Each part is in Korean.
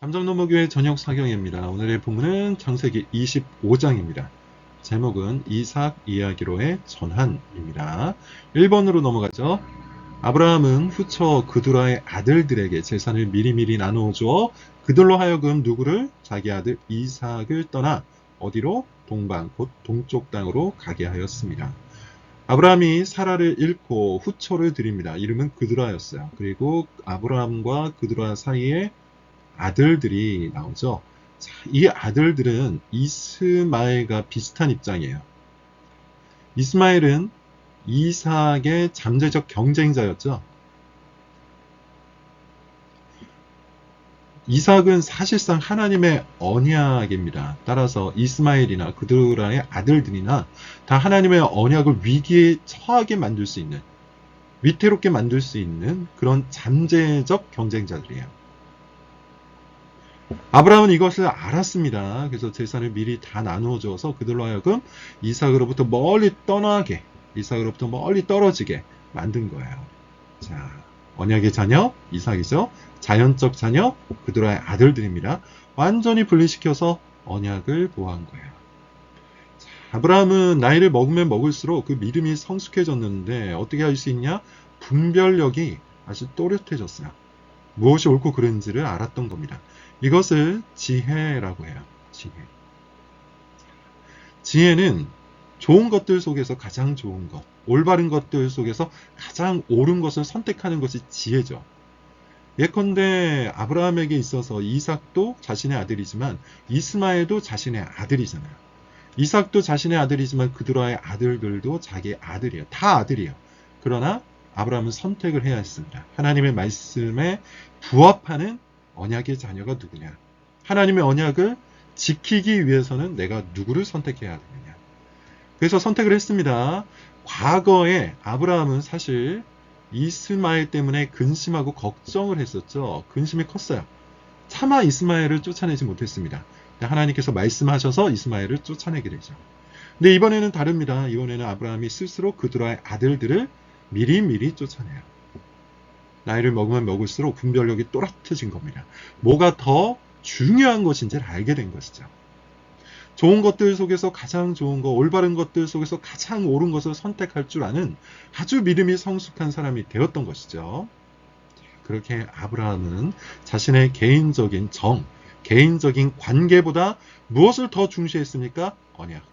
담장노무교회 저녁 사경입니다. 오늘의 본문은 창세기 25장입니다. 제목은 이삭 이야기로의 전환입니다. 1번으로 넘어가죠. 아브라함은 후처 그두라의 아들들에게 재산을 미리미리 나누어 주어 그들로 하여금 누구를? 자기 아들 이삭을 떠나 어디로? 동방 곧 동쪽 땅으로 가게 하였습니다. 아브라함이 사라를 잃고 후처를 드립니다. 이름은 그두라였어요. 그리고 아브라함과 그두라 사이에 아들들이 나오죠. 자, 이 아들들은 이스마엘과 비슷한 입장이에요. 이스마엘은 이삭의 잠재적 경쟁자였죠. 이삭은 사실상 하나님의 언약입니다. 따라서 이스마엘이나 그두라의 아들들이나 다 하나님의 언약을 위기에 처하게 만들 수 있는, 위태롭게 만들 수 있는 그런 잠재적 경쟁자들이에요. 아브라함은 이것을 알았습니다. 그래서 재산을 미리 다 나누어 줘서 그들로 하여금 이삭으로부터 멀리 떠나게, 이삭으로부터 멀리 떨어지게 만든 거예요. 자, 언약의 자녀 이삭이죠. 자연적 자녀 그들의 아들들입니다. 완전히 분리시켜서 언약을 보호한 거예요. 자, 아브라함은 나이를 먹으면 먹을수록 그 믿음이 성숙해졌는데 어떻게 할 수 있냐? 분별력이 아주 또렷해졌어요. 무엇이 옳고 그른지를 알았던 겁니다. 이것을 지혜라고 해요. 지혜. 지혜는 좋은 것들 속에서 가장 좋은 것, 올바른 것들 속에서 가장 옳은 것을 선택하는 것이 지혜죠. 예컨대 아브라함에게 있어서 이삭도 자신의 아들이지만 이스마엘도 자신의 아들이잖아요. 이삭도 자신의 아들이지만 그들의 아들들도 자기의 아들이에요. 다 아들이에요. 그러나 아브라함은 선택을 해야 했습니다. 하나님의 말씀에 부합하는 언약의 자녀가 누구냐? 하나님의 언약을 지키기 위해서는 내가 누구를 선택해야 되느냐? 그래서 선택을 했습니다. 과거에 아브라함은 사실 이스마엘 때문에 근심하고 걱정을 했었죠. 근심이 컸어요. 차마 이스마엘을 쫓아내지 못했습니다. 하나님께서 말씀하셔서 이스마엘을 쫓아내게 되죠. 근데 이번에는 다릅니다. 이번에는 아브라함이 스스로 그들의 아들들을 미리미리 쫓아내요. 나이를 먹으면 먹을수록 분별력이 또렷해진 겁니다. 뭐가 더 중요한 것인지를 알게 된 것이죠. 좋은 것들 속에서 가장 좋은 것, 올바른 것들 속에서 가장 옳은 것을 선택할 줄 아는 아주 믿음이 성숙한 사람이 되었던 것이죠. 그렇게 아브라함은 자신의 개인적인 정, 개인적인 관계보다 무엇을 더 중시했습니까? 언약.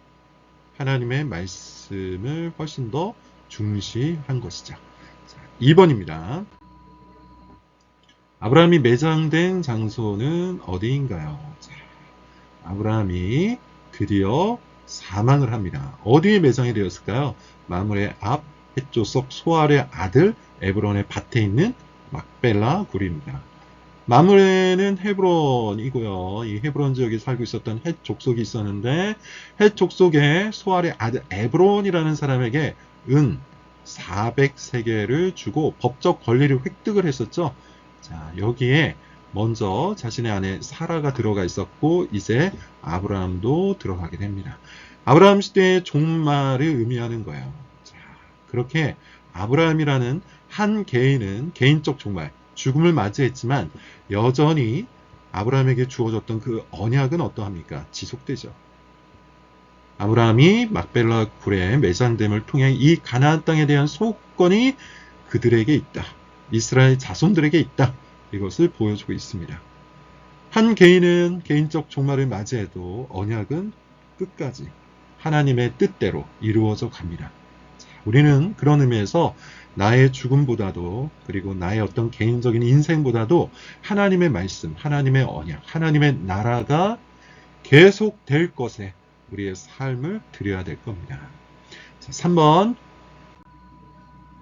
하나님의 말씀을 훨씬 더 중시한 것이죠. 2번입니다. 아브라함이 매장된 장소는 어디인가요? 자, 아브라함이 드디어 사망을 합니다. 어디에 매장이 되었을까요? 마므레 앞 헷조석 소알의 아들 에브론의 밭에 있는 막벨라 굴입니다. 마므레는 헤브론이고요. 이 헤브론 지역에 살고 있었던 헷 족속이 있었는데 헷 족속의 소알의 아들 에브론이라는 사람에게 은 400세겔을 주고 법적 권리를 획득을 했었죠. 자, 여기에 먼저 자신의 아내 사라가 들어가 있었고 이제 아브라함도 들어가게 됩니다. 아브라함 시대의 종말을 의미하는 거예요. 자, 그렇게 아브라함이라는 한 개인은 개인적 종말, 죽음을 맞이했지만 여전히 아브라함에게 주어졌던 그 언약은 어떠합니까? 지속되죠. 아브라함이 막벨라 굴의 매장됨을 통해 이 가나안 땅에 대한 소권이 그들에게 있다. 이스라엘 자손들에게 있다. 이것을 보여주고 있습니다. 한 개인은 개인적 종말을 맞이해도 언약은 끝까지 하나님의 뜻대로 이루어져 갑니다. 우리는 그런 의미에서 나의 죽음보다도 그리고 나의 어떤 개인적인 인생보다도 하나님의 말씀, 하나님의 언약, 하나님의 나라가 계속될 것에 우리의 삶을 드려야 될 겁니다. 자, 3번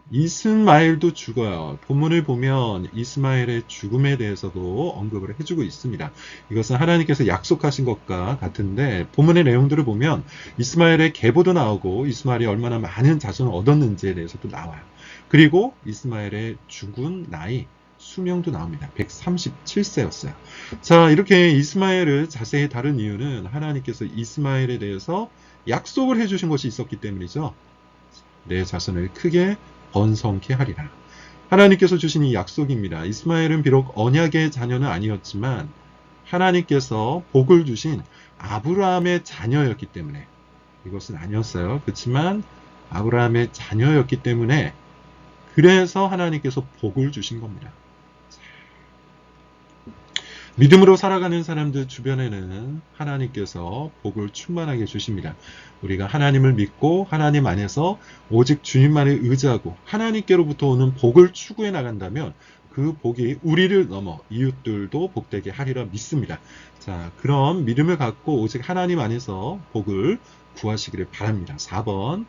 이스마엘도 죽어요. 본문을 보면 이스마엘의 죽음에 대해서도 언급을 해주고 있습니다. 이것은 하나님께서 약속하신 것과 같은데 본문의 내용들을 보면 이스마엘의 계보도 나오고 이스마엘이 얼마나 많은 자손을 얻었는지에 대해서도 나와요. 그리고 이스마엘의 죽은 나이 수명도 나옵니다. 137세였어요. 자, 이렇게 이스마엘을 자세히 다룬 이유는 하나님께서 이스마엘에 대해서 약속을 해주신 것이 있었기 때문이죠. 내 자손을 크게 번성케 하리라. 하나님께서 주신 이 약속입니다. 이스마엘은 비록 언약의 자녀는 아니었지만 하나님께서 복을 주신 아브라함의 자녀였기 때문에, 이것은 아니었어요. 그렇지만 아브라함의 자녀였기 때문에 그래서 하나님께서 복을 주신 겁니다. 믿음으로 살아가는 사람들 주변에는 하나님께서 복을 충만하게 주십니다. 우리가 하나님을 믿고 하나님 안에서 오직 주님만을 의지하고 하나님께로부터 오는 복을 추구해 나간다면 그 복이 우리를 넘어 이웃들도 복되게 하리라 믿습니다. 자, 그럼 믿음을 갖고 오직 하나님 안에서 복을 구하시기를 바랍니다. 4번.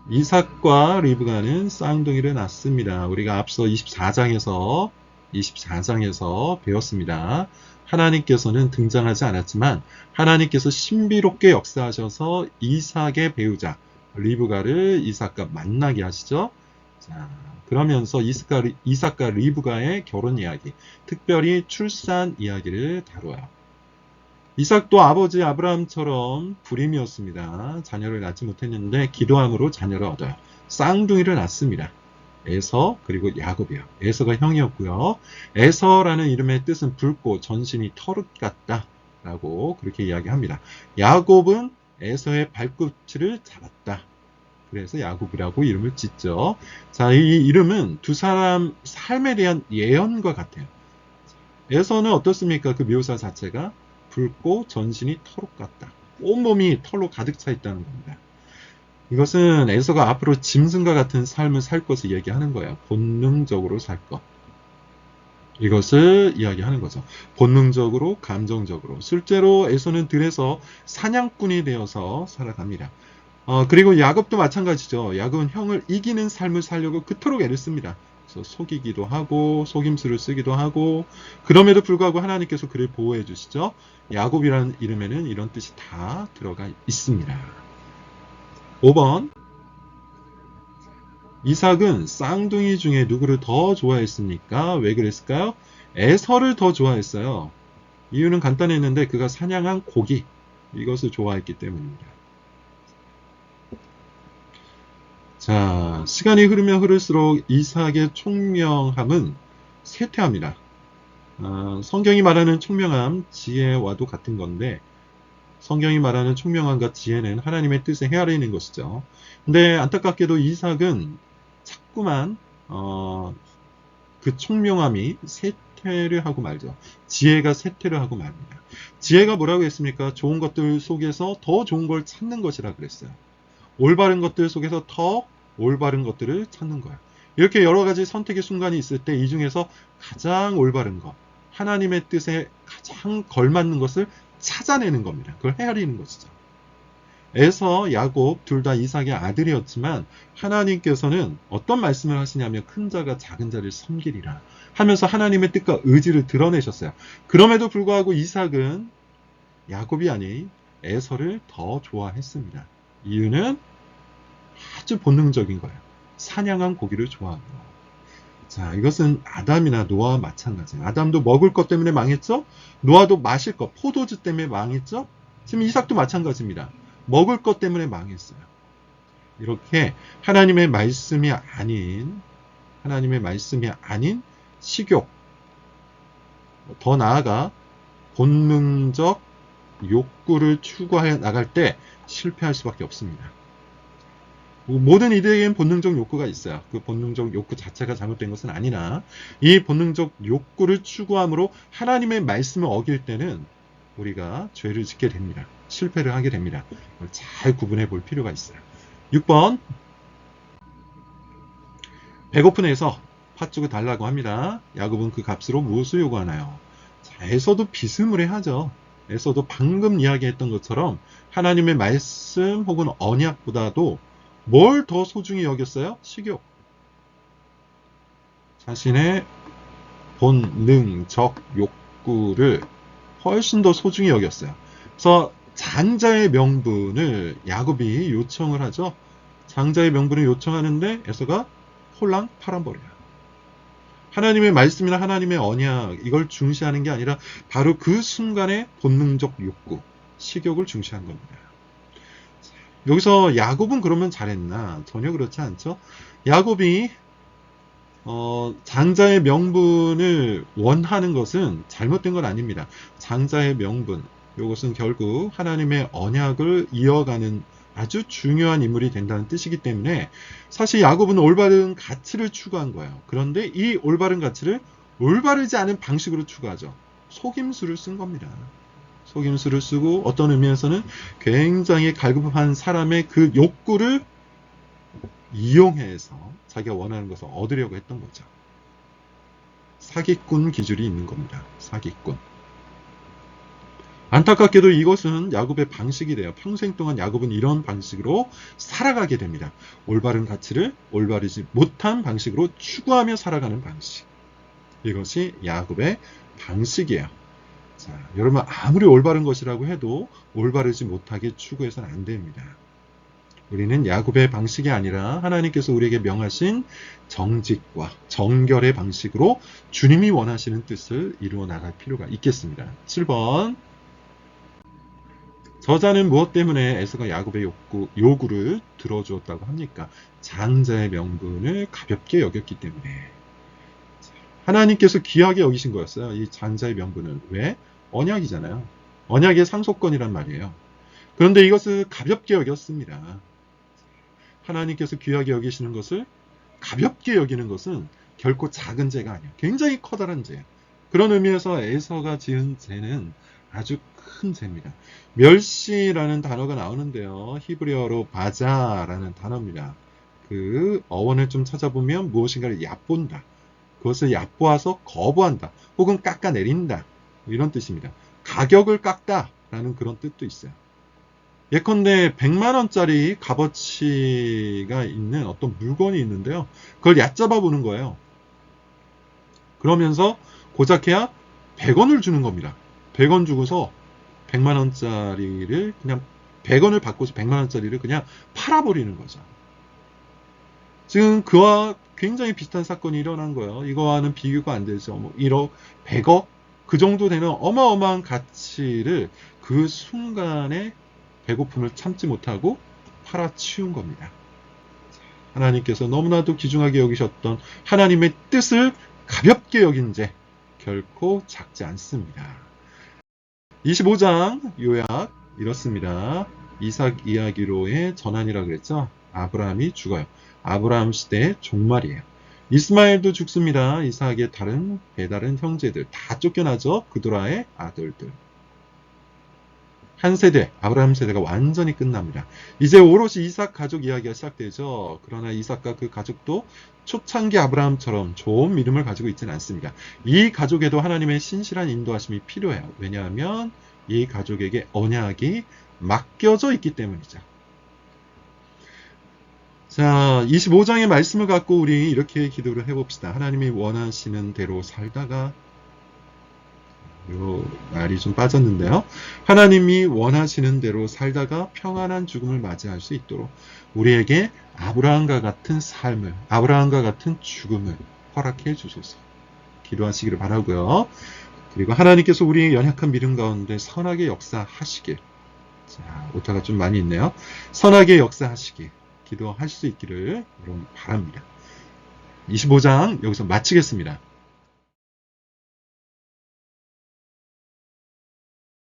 이삭과 리브가는 쌍둥이를 낳습니다. 우리가 앞서 24장에서 배웠습니다. 하나님께서는 등장하지 않았지만 하나님께서 신비롭게 역사하셔서 이삭의 배우자 리브가를 이삭과 만나게 하시죠. 자, 그러면서 이삭과 리브가의 결혼 이야기, 특별히 출산 이야기를 다뤄요. 이삭도 아버지 아브라함처럼 불임이었습니다. 자녀를 낳지 못했는데 기도함으로 자녀를 얻어요. 쌍둥이를 낳습니다. 에서 그리고 야곱이요. 에서가 형이었고요. 에서라는 이름의 뜻은 붉고 전신이 털옷 같다 라고 그렇게 이야기합니다. 야곱은 에서의 발꿈치를 잡았다. 그래서 야곱이라고 이름을 짓죠. 자, 이 이름은 두 사람 삶에 대한 예언과 같아요. 에서는 어떻습니까? 그 묘사 자체가 붉고 전신이 털옷 같다. 온몸이 털로 가득 차 있다는 겁니다. 이것은 에서가 앞으로 짐승과 같은 삶을 살 것을 얘기하는 거예요. 본능적으로 살 것. 이것을 이야기하는 거죠. 본능적으로, 감정적으로. 실제로 에서는 들에서 사냥꾼이 되어서 살아갑니다. 그리고 야곱도 마찬가지죠. 야곱은 형을 이기는 삶을 살려고 그토록 애를 씁니다. 그래서 속이기도 하고 속임수를 쓰기도 하고 그럼에도 불구하고 하나님께서 그를 보호해 주시죠. 야곱이라는 이름에는 이런 뜻이 다 들어가 있습니다. 5번. 이삭은 쌍둥이 중에 누구를 더 좋아했습니까? 왜 그랬을까요? 에서를 더 좋아했어요. 이유는 간단했는데 그가 사냥한 고기, 이것을 좋아했기 때문입니다. 자, 시간이 흐르면 흐를수록 이삭의 총명함은 쇠퇴합니다. 성경이 말하는 총명함, 지혜와도 같은 건데 성경이 말하는 총명함과 지혜는 하나님의 뜻에 헤아리는 것이죠. 근데 안타깝게도 이삭은 자꾸만 그 총명함이 쇠퇴를 하고 말죠. 지혜가 쇠퇴를 하고 말입니다. 지혜가 뭐라고 했습니까? 좋은 것들 속에서 더 좋은 걸 찾는 것이라 그랬어요. 올바른 것들 속에서 더 올바른 것들을 찾는 거야. 이렇게 여러 가지 선택의 순간이 있을 때 이 중에서 가장 올바른 것, 하나님의 뜻에 가장 걸맞는 것을 찾아내는 겁니다. 그걸 헤아리는 것이죠. 에서, 야곱 둘 다 이삭의 아들이었지만 하나님께서는 어떤 말씀을 하시냐면 큰 자가 작은 자를 섬기리라 하면서 하나님의 뜻과 의지를 드러내셨어요. 그럼에도 불구하고 이삭은 야곱이 아닌 에서를 더 좋아했습니다. 이유는 아주 본능적인 거예요. 사냥한 고기를 좋아하는 거. 자, 이것은 아담이나 노아와 마찬가지예요. 아담도 먹을 것 때문에 망했죠? 노아도 마실 것, 포도주 때문에 망했죠? 지금 이삭도 마찬가지입니다. 먹을 것 때문에 망했어요. 이렇게 하나님의 말씀이 아닌 식욕, 더 나아가 본능적 욕구를 추구해 나갈 때 실패할 수밖에 없습니다. 모든 이들에게는 본능적 욕구가 있어요. 그 본능적 욕구 자체가 잘못된 것은 아니나 이 본능적 욕구를 추구함으로 하나님의 말씀을 어길 때는 우리가 죄를 짓게 됩니다. 실패를 하게 됩니다. 잘 구분해 볼 필요가 있어요. 6번. 배고픈 에서 팥죽을 달라고 합니다. 야곱은 그 값으로 무엇을 요구하나요? 자, 에서도 비스무리하죠. 에서도 방금 이야기했던 것처럼 하나님의 말씀 혹은 언약보다도 뭘 더 소중히 여겼어요? 식욕. 자신의 본능적 욕구를 훨씬 더 소중히 여겼어요. 그래서 장자의 명분을 야곱이 요청을 하죠. 장자의 명분을 요청하는데 에서가 홀랑 팔아버려요. 하나님의 말씀이나 하나님의 언약 이걸 중시하는 게 아니라 바로 그 순간의 본능적 욕구, 식욕을 중시한 겁니다. 여기서 야곱은 그러면 잘했나? 전혀 그렇지 않죠. 야곱이 장자의 명분을 원하는 것은 잘못된 건 아닙니다. 장자의 명분, 이것은 결국 하나님의 언약을 이어가는 아주 중요한 인물이 된다는 뜻이기 때문에 사실 야곱은 올바른 가치를 추구한 거예요. 그런데 이 올바른 가치를 올바르지 않은 방식으로 추구하죠. 속임수를 쓴 겁니다. 속임수를 쓰고 어떤 의미에서는 굉장히 갈급한 사람의 그 욕구를 이용해서 자기가 원하는 것을 얻으려고 했던 거죠. 사기꾼 기질이 있는 겁니다. 사기꾼. 안타깝게도 이것은 야곱의 방식이래요. 평생 동안 야곱은 이런 방식으로 살아가게 됩니다. 올바른 가치를 올바르지 못한 방식으로 추구하며 살아가는 방식. 이것이 야곱의 방식이에요. 자, 여러분 아무리 올바른 것이라고 해도 올바르지 못하게 추구해서는 안 됩니다. 우리는 야곱의 방식이 아니라 하나님께서 우리에게 명하신 정직과 정결의 방식으로 주님이 원하시는 뜻을 이루어 나갈 필요가 있겠습니다. 7번. 저자는 무엇 때문에 에서가 야곱의 요구를 들어주었다고 합니까? 장자의 명분을 가볍게 여겼기 때문에. 하나님께서 귀하게 여기신 거였어요. 이 장자의 명분은. 왜? 언약이잖아요. 언약의 상속권이란 말이에요. 그런데 이것을 가볍게 여겼습니다. 하나님께서 귀하게 여기시는 것을 가볍게 여기는 것은 결코 작은 죄가 아니에요. 굉장히 커다란 죄예요. 그런 의미에서 에서가 지은 죄는 아주 큰 죄입니다. 멸시라는 단어가 나오는데요. 히브리어로 바자라는 단어입니다. 그 어원을 좀 찾아보면 무엇인가를 얕본다. 그것을 얕보아서 거부한다. 혹은 깎아내린다. 이런 뜻입니다. 가격을 깎다라는 그런 뜻도 있어요. 예컨대 100만원짜리 값어치가 있는 어떤 물건이 있는데요. 그걸 얕잡아 보는 거예요. 그러면서 고작해야 100원을 주는 겁니다. 100원 주고서 100만원짜리를 그냥 100원을 받고서 100만원짜리를 그냥 팔아버리는 거죠. 지금 그와 굉장히 비슷한 사건이 일어난 거예요. 이거와는 비교가 안 되죠. 뭐 1억, 100억 그 정도 되는 어마어마한 가치를 그 순간에 배고픔을 참지 못하고 팔아치운 겁니다. 하나님께서 너무나도 귀중하게 여기셨던 하나님의 뜻을 가볍게 여긴 죄 결코 작지 않습니다. 25장 요약 이렇습니다. 이삭 이야기로의 전환이라고 그랬죠. 아브라함이 죽어요. 아브라함 시대의 종말이에요. 이스마엘도 죽습니다. 이삭의 배다른 형제들 다 쫓겨나죠. 그도라의 아들들. 한 세대, 아브라함 세대가 완전히 끝납니다. 이제 오롯이 이삭 가족 이야기가 시작되죠. 그러나 이삭과 그 가족도 초창기 아브라함처럼 좋은 믿음을 가지고 있지는 않습니다. 이 가족에도 하나님의 신실한 인도하심이 필요해요. 왜냐하면 이 가족에게 언약이 맡겨져 있기 때문이죠. 자, 25장의 말씀을 갖고 우리 이렇게 기도를 해봅시다. 하나님이 원하시는 대로 살다가 요 말이 좀 빠졌는데요. 하나님이 원하시는 대로 살다가 평안한 죽음을 맞이할 수 있도록 우리에게 아브라함과 같은 삶을, 아브라함과 같은 죽음을 허락해 주소서. 기도하시기를 바라고요. 그리고 하나님께서 우리의 연약한 믿음 가운데 선하게 역사하시길. 자, 오타가 좀 많이 있네요. 선하게 역사하시길. 기도할 수 있기를 여러분 바랍니다. 25장 여기서 마치겠습니다.